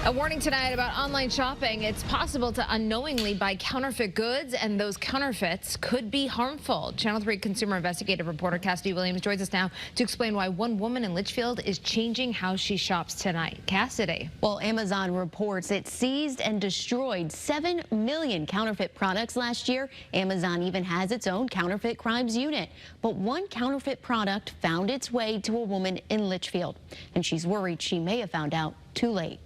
A warning tonight about online shopping. It's possible to unknowingly buy counterfeit goods, and those counterfeits could be harmful. Channel 3 consumer investigative reporter Cassidy Williams joins us now to explain why one woman in Litchfield is changing how she shops tonight. Cassidy. Well, Amazon reports it seized and destroyed 7 million counterfeit products last year. Amazon even has its own counterfeit crimes unit. But one counterfeit product found its way to a woman in Litchfield, and she's worried she may have found out too late.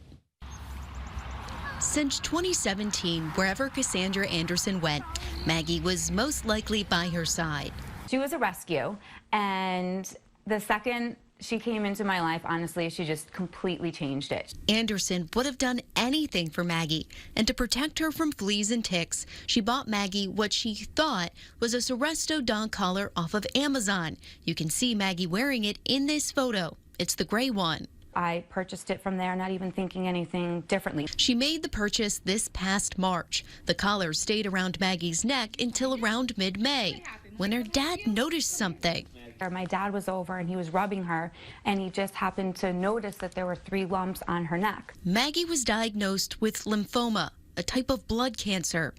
Since 2017, wherever Cassandra Anderson went, Maggie was most likely by her side. She was a rescue, and the second she came into my life, honestly, she just completely changed it. Anderson would have done anything for Maggie, and to protect her from fleas and ticks, she bought Maggie what she thought was a Seresto dog collar off of Amazon. You can see Maggie wearing it in this photo. It's the gray one. I purchased it from there, not even thinking anything differently. She made the purchase this past March. The collar stayed around Maggie's neck until around mid-May, when her dad noticed something. My dad was over and he was rubbing her, and he just happened to notice that there were 3 lumps on her neck. Maggie was diagnosed with lymphoma, a type of blood cancer.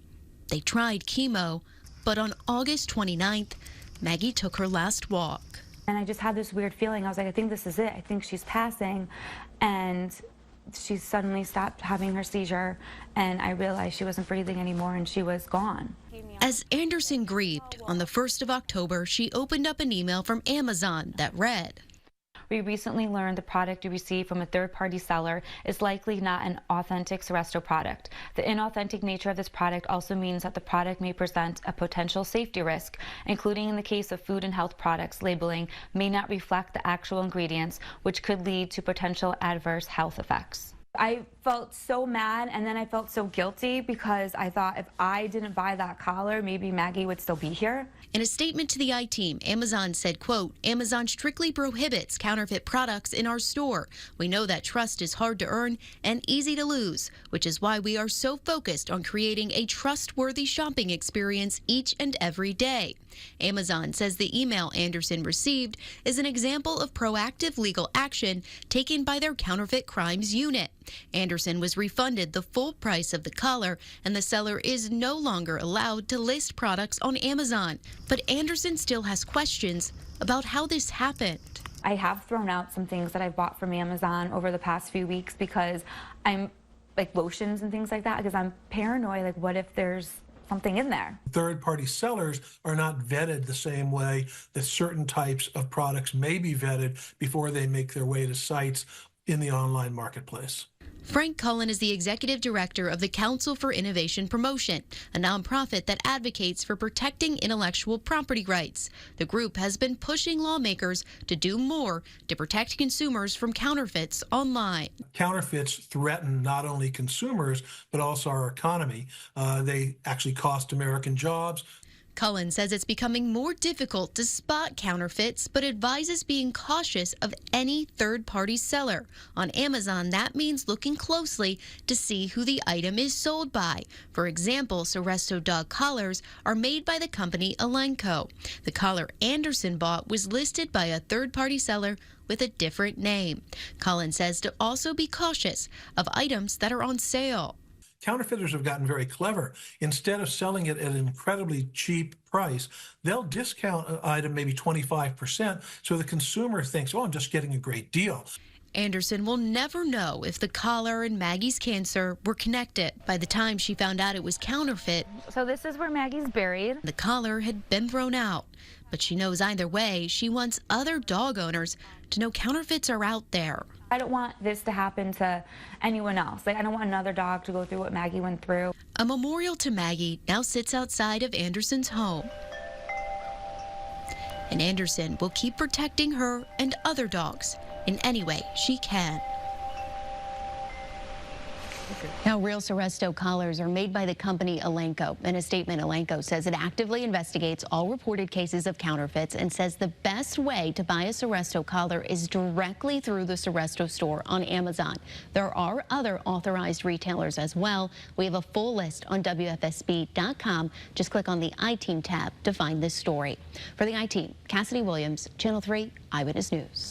They tried chemo, but on August 29th, Maggie took her last walk. And I just had this weird feeling. I was like, I think this is it. I think she's passing. And she suddenly stopped having her seizure, and I realized she wasn't breathing anymore, and she was gone. As Anderson grieved, on the 1st of October, she opened up an email from Amazon that read, "We recently learned the product you received from a third-party seller is likely not an authentic Seresto product. The inauthentic nature of this product also means that the product may present a potential safety risk, including in the case of food and health products. Labeling may not reflect the actual ingredients, which could lead to potential adverse health effects." I felt so mad, and then I felt so guilty because I thought if I didn't buy that collar, maybe Maggie would still be here. In a statement to the I-Team, Amazon said, quote, "Amazon strictly prohibits counterfeit products in our store. We know that trust is hard to earn and easy to lose, which is why we are so focused on creating a trustworthy shopping experience each and every day." Amazon says the email Anderson received is an example of proactive legal action taken by their counterfeit crimes unit. Anderson was refunded the full price of the collar, and the seller is no longer allowed to list products on Amazon. But Anderson still has questions about how this happened. I have thrown out some things that I've bought from Amazon over the past few weeks because I'm like lotions and things like that, because I'm paranoid, like what if there's something in there. Third-party sellers are not vetted the same way that certain types of products may be vetted before they make their way to sites in the online marketplace. Frank Cullen is the executive director of the Council for Innovation Promotion, a nonprofit that advocates for protecting intellectual property rights. The group has been pushing lawmakers to do more to protect consumers from counterfeits online. Counterfeits threaten not only consumers, but also our economy. They actually cost American jobs. Cullen says it's becoming more difficult to spot counterfeits, but advises being cautious of any third-party seller. On Amazon, that means looking closely to see who the item is sold by. For example, Seresto dog collars are made by the company Elenco. The collar Anderson bought was listed by a third-party seller with a different name. Cullen says to also be cautious of items that are on sale. Counterfeiters have gotten very clever. Instead of selling it at an incredibly cheap price, they'll discount an item maybe 25%, so the consumer thinks, oh, I'm just getting a great deal. Anderson will never know if the collar and Maggie's cancer were connected. By the time she found out it was counterfeit, So this is where Maggie's buried. the collar had been thrown out. But she knows either way, she wants other dog owners to know counterfeits are out there. I don't want this to happen to anyone else. Like, I don't want another dog to go through what Maggie went through. A memorial to Maggie now sits outside of Anderson's home. And Anderson will keep protecting her and other dogs in any way she can. Now, real Seresto collars are made by the company Elenco. In a statement, Elenco says it actively investigates all reported cases of counterfeits and says the best way to buy a Seresto collar is directly through the Seresto store on Amazon. There are other authorized retailers as well. We have a full list on WFSB.com. Just click on the I-Team tab to find this story. For the I-Team, Cassidy Williams, Channel 3 Eyewitness News.